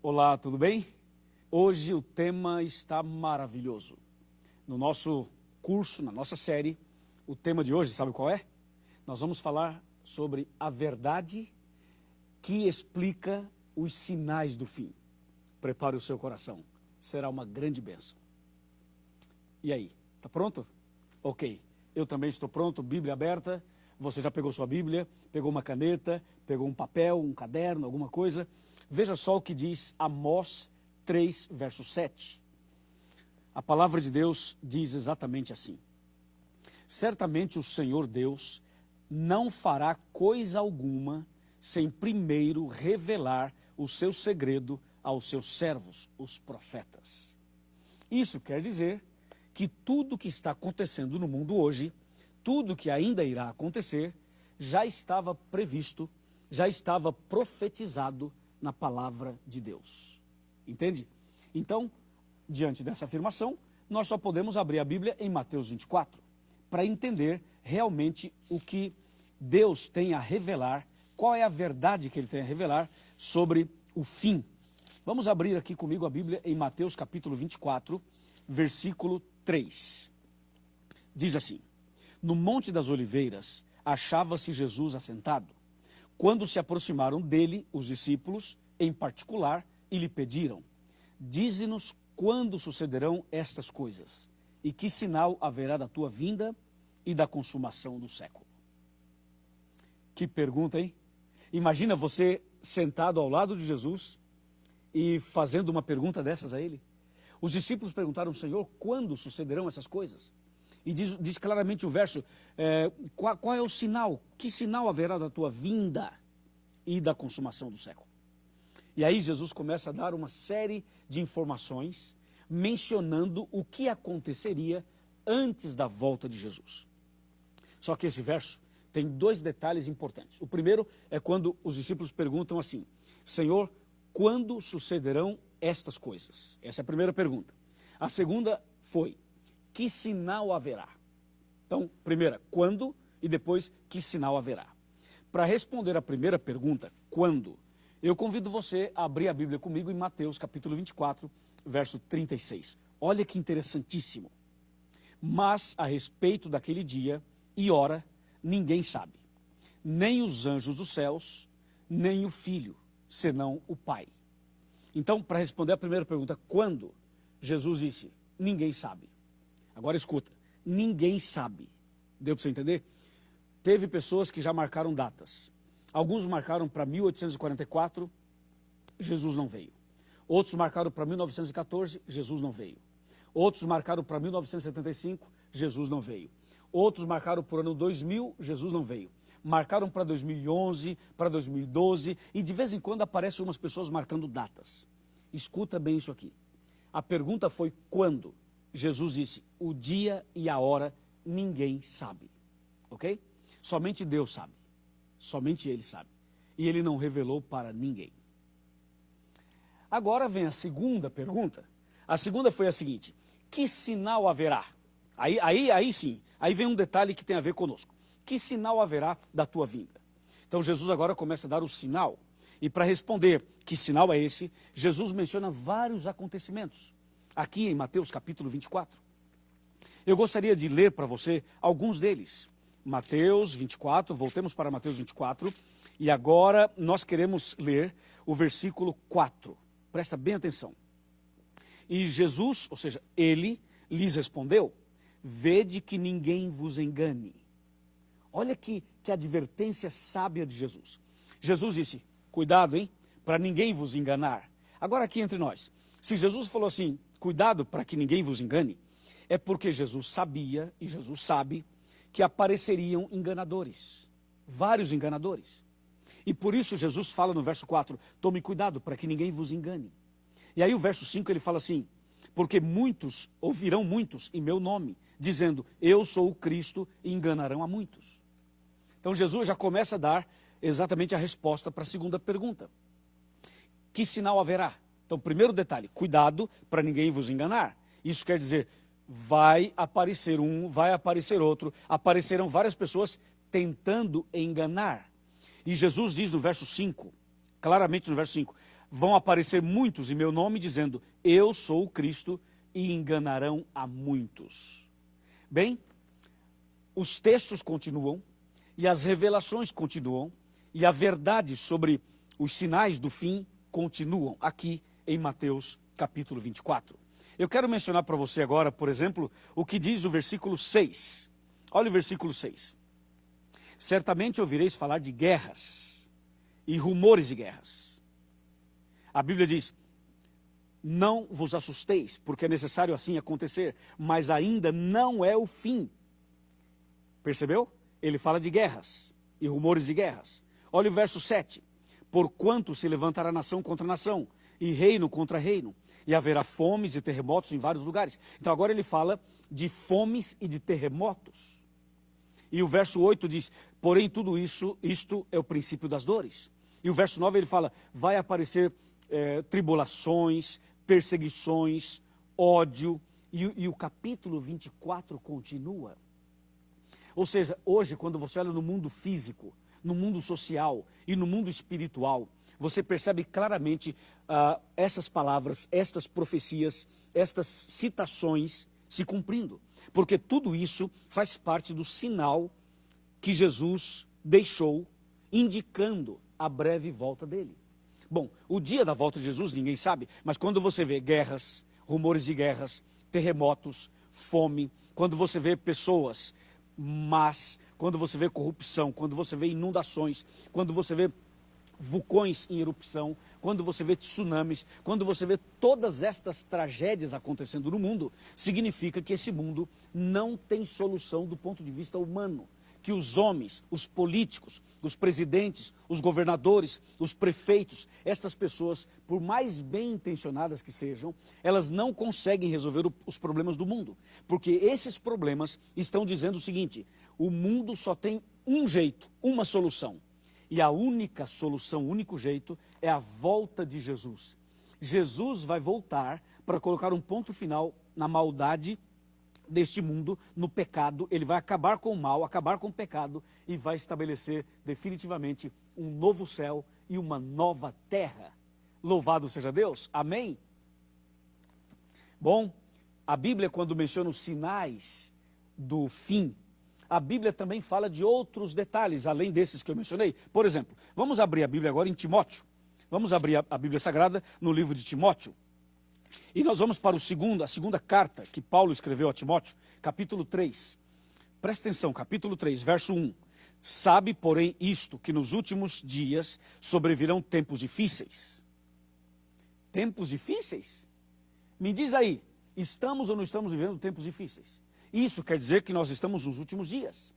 Olá, tudo bem? Hoje o tema está maravilhoso. No nosso curso, na nossa série, o tema de hoje, sabe qual é? Nós vamos falar sobre a verdade que explica os sinais do fim. Prepare o seu coração, será uma grande bênção. E aí, está pronto? Ok, eu também estou pronto, Bíblia aberta. Você já pegou sua Bíblia, pegou uma caneta, pegou um papel, um caderno, alguma coisa? Veja só o que diz Amós 3, verso 7. A palavra de Deus diz exatamente assim: certamente o Senhor Deus não fará coisa alguma sem primeiro revelar o seu segredo aos seus servos, os profetas. Isso quer dizer que tudo que está acontecendo no mundo hoje, tudo que ainda irá acontecer, já estava previsto, já estava profetizado na palavra de Deus. Entende? Então, diante dessa afirmação, nós só podemos abrir a Bíblia em Mateus 24, para entender realmente o que Deus tem a revelar, qual é a verdade que Ele tem a revelar sobre o fim. Vamos abrir aqui comigo a Bíblia em Mateus capítulo 24, versículo 3. Diz assim: no Monte das Oliveiras achava-se Jesus assentado, quando se aproximaram dele os discípulos, em particular, e lhe pediram: dize-nos quando sucederão estas coisas, e que sinal haverá da tua vinda e da consumação do século. Que pergunta, hein? Imagina você sentado ao lado de Jesus e fazendo uma pergunta dessas a ele. Os discípulos perguntaram: Senhor, quando sucederão essas coisas? E diz claramente o verso, qual é o sinal? Que sinal haverá da tua vinda e da consumação do século? E aí Jesus começa a dar uma série de informações, mencionando o que aconteceria antes da volta de Jesus. Só que esse verso tem dois detalhes importantes. O primeiro é quando os discípulos perguntam assim: Senhor, quando sucederão estas coisas? Essa é a primeira pergunta. A segunda foi: que sinal haverá? Então, primeira, quando, e depois, que sinal haverá? Para responder a primeira pergunta, quando, eu convido você a abrir a Bíblia comigo em Mateus capítulo 24, verso 36. Olha que interessantíssimo. Mas a respeito daquele dia e hora, ninguém sabe, nem os anjos dos céus, nem o Filho, senão o Pai. Então, para responder a primeira pergunta, quando, Jesus disse: ninguém sabe. Agora escuta, ninguém sabe. Deu para você entender? Teve pessoas que já marcaram datas. Alguns marcaram para 1844, Jesus não veio. Outros marcaram para 1914, Jesus não veio. Outros marcaram para 1975, Jesus não veio. Outros marcaram para o ano 2000, Jesus não veio. Marcaram para 2011, para 2012, e de vez em quando aparecem umas pessoas marcando datas. Escuta bem isso aqui. A pergunta foi quando? Jesus disse: o dia e a hora ninguém sabe, ok? Somente Deus sabe, somente Ele sabe, e Ele não revelou para ninguém. Agora vem a segunda pergunta. A segunda foi a seguinte: que sinal haverá? Aí sim, aí vem um detalhe que tem a ver conosco. Que sinal haverá da tua vinda? Então Jesus agora começa a dar o sinal, e para responder que sinal é esse, Jesus menciona vários acontecimentos. Aqui em Mateus capítulo 24. Eu gostaria de ler para você alguns deles. Mateus 24, voltemos para Mateus 24, e agora nós queremos ler o versículo 4. Presta bem atenção. E Jesus, ou seja, ele lhes respondeu: vede que ninguém vos engane. Olha que advertência sábia de Jesus. Jesus disse: cuidado, hein, para ninguém vos enganar. Agora aqui entre nós, se Jesus falou assim: cuidado para que ninguém vos engane, é porque Jesus sabia, e Jesus sabe, que apareceriam enganadores, vários enganadores. E por isso Jesus fala no verso 4, tome cuidado para que ninguém vos engane. E aí o verso 5 ele fala assim: porque muitos, ouvirão muitos em meu nome, dizendo, eu sou o Cristo, e enganarão a muitos. Então Jesus já começa a dar exatamente a resposta para a segunda pergunta. Que sinal haverá? Então, primeiro detalhe, cuidado para ninguém vos enganar. Isso quer dizer, vai aparecer um, vai aparecer outro, aparecerão várias pessoas tentando enganar. E Jesus diz no verso 5, claramente no verso 5, vão aparecer muitos em meu nome, dizendo, eu sou o Cristo, e enganarão a muitos. Bem, os textos continuam, e as revelações continuam, e a verdade sobre os sinais do fim continuam aqui em Mateus capítulo 24. Eu quero mencionar para você agora, por exemplo, o que diz o versículo 6. Olha o versículo 6. Certamente ouvireis falar de guerras e rumores de guerras. A Bíblia diz, não vos assusteis, porque é necessário assim acontecer, mas ainda não é o fim. Percebeu? Ele fala de guerras e rumores de guerras. Olha o verso 7. Porquanto se levantará nação contra nação, e reino contra reino, e haverá fomes e terremotos em vários lugares. Então agora ele fala de fomes e de terremotos. E o verso 8 diz, porém tudo isso, isto é o princípio das dores. E o verso 9 ele fala, vai aparecer tribulações, perseguições, ódio, e o capítulo 24 continua. Ou seja, hoje quando você olha no mundo físico, no mundo social e no mundo espiritual, você percebe claramente essas palavras, estas profecias, estas citações se cumprindo. Porque tudo isso faz parte do sinal que Jesus deixou, indicando a breve volta dele. Bom, o dia da volta de Jesus ninguém sabe, mas quando você vê guerras, rumores de guerras, terremotos, fome, quando você vê pessoas más, quando você vê corrupção, quando você vê inundações, quando você vê vulcões em erupção, quando você vê tsunamis, quando você vê todas estas tragédias acontecendo no mundo, significa que esse mundo não tem solução do ponto de vista humano. Que os homens, os políticos, os presidentes, os governadores, os prefeitos, estas pessoas, por mais bem intencionadas que sejam, elas não conseguem resolver os problemas do mundo. Porque esses problemas estão dizendo o seguinte, o mundo só tem um jeito, uma solução. E a única solução, o único jeito, é a volta de Jesus. Jesus vai voltar para colocar um ponto final na maldade deste mundo, no pecado. Ele vai acabar com o mal, acabar com o pecado e vai estabelecer definitivamente um novo céu e uma nova terra. Louvado seja Deus. Amém? Bom, a Bíblia, quando menciona os sinais do fim, a Bíblia também fala de outros detalhes, além desses que eu mencionei. Por exemplo, vamos abrir a Bíblia agora em Timóteo. Vamos abrir a Bíblia Sagrada no livro de Timóteo. E nós vamos para a segunda carta que Paulo escreveu a Timóteo, capítulo 3. Presta atenção, capítulo 3, verso 1. Sabe, porém, isto, que nos últimos dias sobrevirão tempos difíceis. Tempos difíceis? Me diz aí, estamos ou não estamos vivendo tempos difíceis? Isso quer dizer que nós estamos nos últimos dias.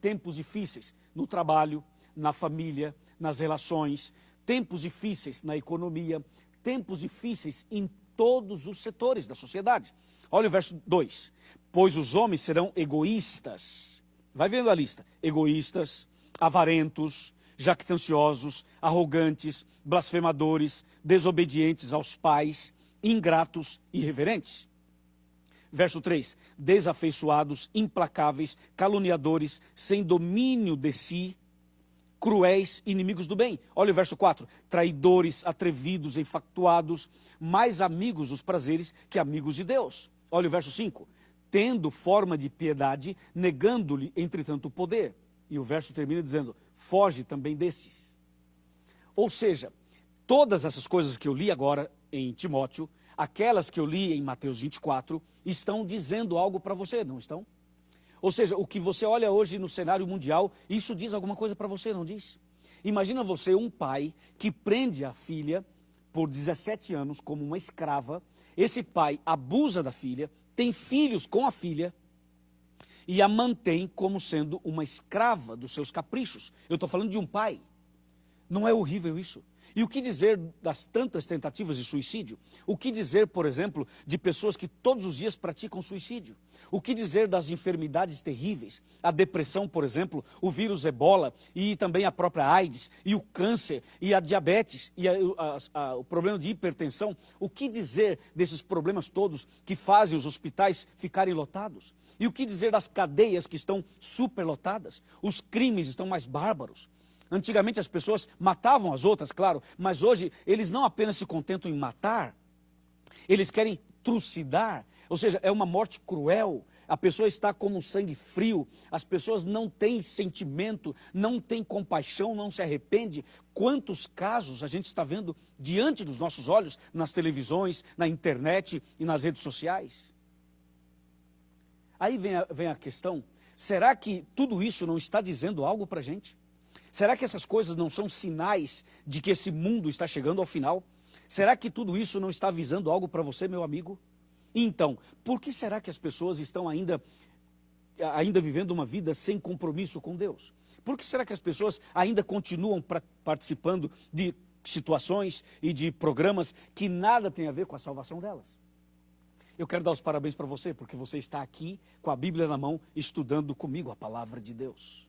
Tempos difíceis no trabalho, na família, nas relações, tempos difíceis na economia, tempos difíceis em todos os setores da sociedade. Olha o verso 2. Pois os homens serão egoístas. Vai vendo a lista. Egoístas, avarentos, jactanciosos, arrogantes, blasfemadores, desobedientes aos pais, ingratos e irreverentes. Verso 3, desafeiçoados, implacáveis, caluniadores, sem domínio de si, cruéis, inimigos do bem. Olha o verso 4, traidores, atrevidos, infatuados, mais amigos dos prazeres que amigos de Deus. Olha o verso 5, tendo forma de piedade, negando-lhe, entretanto, o poder. E o verso termina dizendo, foge também desses. Ou seja, todas essas coisas que eu li agora em Timóteo, aquelas que eu li em Mateus 24, estão dizendo algo para você, não estão? Ou seja, o que você olha hoje no cenário mundial, isso diz alguma coisa para você, não diz? Imagina você, um pai, que prende a filha por 17 anos como uma escrava. Esse pai abusa da filha, tem filhos com a filha e a mantém como sendo uma escrava dos seus caprichos. Eu estou falando de um pai. Não é horrível isso? E o que dizer das tantas tentativas de suicídio? O que dizer, por exemplo, de pessoas que todos os dias praticam suicídio? O que dizer das enfermidades terríveis? A depressão, por exemplo, o vírus Ebola e também a própria AIDS, e o câncer, e a diabetes, e o problema de hipertensão. O que dizer desses problemas todos que fazem os hospitais ficarem lotados? E o que dizer das cadeias que estão superlotadas? Os crimes estão mais bárbaros. Antigamente as pessoas matavam as outras, claro, mas hoje eles não apenas se contentam em matar, eles querem trucidar, ou seja, é uma morte cruel. A pessoa está como um sangue frio, as pessoas não têm sentimento, não têm compaixão, não se arrepende. Quantos casos a gente está vendo diante dos nossos olhos, nas televisões, na internet e nas redes sociais? Aí vem a questão, será que tudo isso não está dizendo algo para a gente? Será que essas coisas não são sinais de que esse mundo está chegando ao final? Será que tudo isso não está avisando algo para você, meu amigo? Então, por que será que as pessoas estão ainda vivendo uma vida sem compromisso com Deus? Por que será que as pessoas ainda continuam participando de situações e de programas que nada tem a ver com a salvação delas? Eu quero dar os parabéns para você, porque você está aqui com a Bíblia na mão, estudando comigo a palavra de Deus.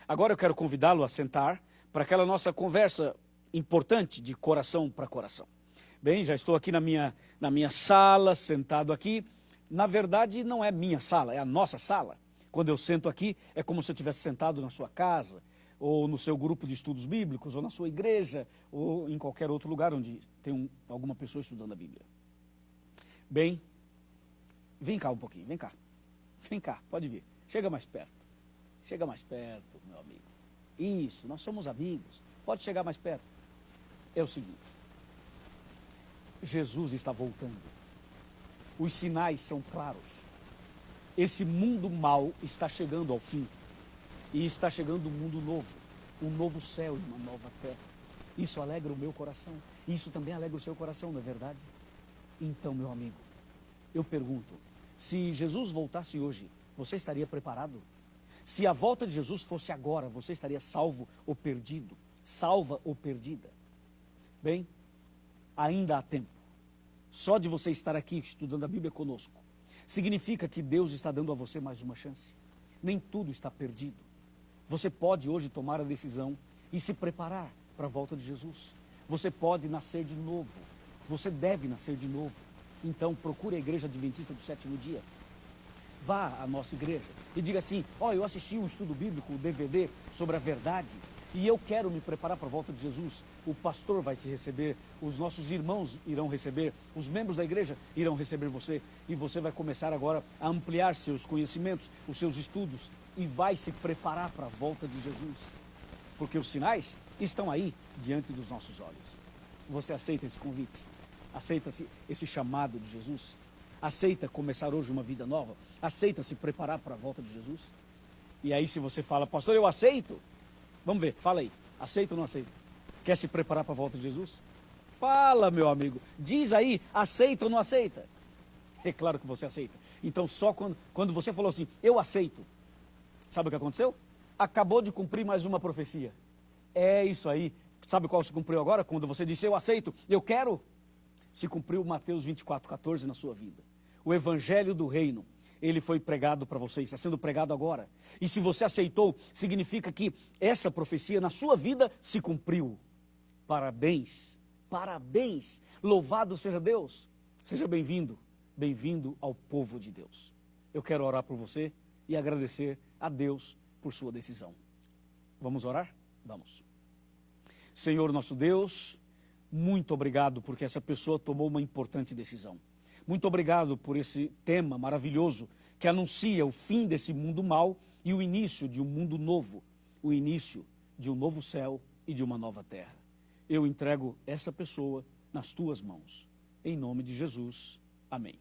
Agora eu quero convidá-lo a sentar para aquela nossa conversa importante de coração para coração. Bem, já estou aqui na minha sala, sentado aqui. Na verdade, não é minha sala, é a nossa sala. Quando eu sento aqui, é como se eu estivesse sentado na sua casa, ou no seu grupo de estudos bíblicos, ou na sua igreja, ou em qualquer outro lugar onde tem alguma pessoa estudando a Bíblia. Bem, vem cá um pouquinho, vem cá. Vem cá, pode vir. Chega mais perto. Chega mais perto, meu amigo. Isso, nós somos amigos. Pode chegar mais perto. É o seguinte. Jesus está voltando. Os sinais são claros. Esse mundo mau está chegando ao fim. E está chegando um mundo novo. Um novo céu e uma nova terra. Isso alegra o meu coração. Isso também alegra o seu coração, não é verdade? Então, meu amigo, eu pergunto, se Jesus voltasse hoje, você estaria preparado? Se a volta de Jesus fosse agora, você estaria salvo ou perdido? Salva ou perdida? Bem, ainda há tempo. Só de você estar aqui estudando a Bíblia conosco, significa que Deus está dando a você mais uma chance. Nem tudo está perdido. Você pode hoje tomar a decisão e se preparar para a volta de Jesus. Você pode nascer de novo. Você deve nascer de novo. Então procure a Igreja Adventista do Sétimo Dia. Vá à nossa igreja e diga assim, eu assisti um estudo bíblico, um DVD sobre a verdade, e eu quero me preparar para a volta de Jesus. O pastor vai te receber, os nossos irmãos irão receber, os membros da igreja irão receber você, e você vai começar agora a ampliar seus conhecimentos, os seus estudos, e vai se preparar para a volta de Jesus. Porque os sinais estão aí diante dos nossos olhos. Você aceita esse convite? Aceita esse chamado de Jesus? Aceita começar hoje uma vida nova? Aceita se preparar para a volta de Jesus? E aí se você fala, pastor, eu aceito. Vamos ver, fala aí. Aceita ou não aceita? Quer se preparar para a volta de Jesus? Fala, meu amigo. Diz aí, aceita ou não aceita? É claro que você aceita. Então só quando você falou assim, eu aceito. Sabe o que aconteceu? Acabou de cumprir mais uma profecia. É isso aí. Sabe qual se cumpriu agora? Quando você disse, eu aceito, eu quero. Se cumpriu Mateus 24:14 na sua vida. O Evangelho do Reino, ele foi pregado para você, está sendo pregado agora. E se você aceitou, significa que essa profecia na sua vida se cumpriu. Parabéns, parabéns, louvado seja Deus. Seja bem-vindo, bem-vindo ao povo de Deus. Eu quero orar por você e agradecer a Deus por sua decisão. Vamos orar? Vamos. Senhor nosso Deus, muito obrigado porque essa pessoa tomou uma importante decisão. Muito obrigado por esse tema maravilhoso que anuncia o fim desse mundo mau e o início de um mundo novo, o início de um novo céu e de uma nova terra. Eu entrego essa pessoa nas tuas mãos. Em nome de Jesus. Amém.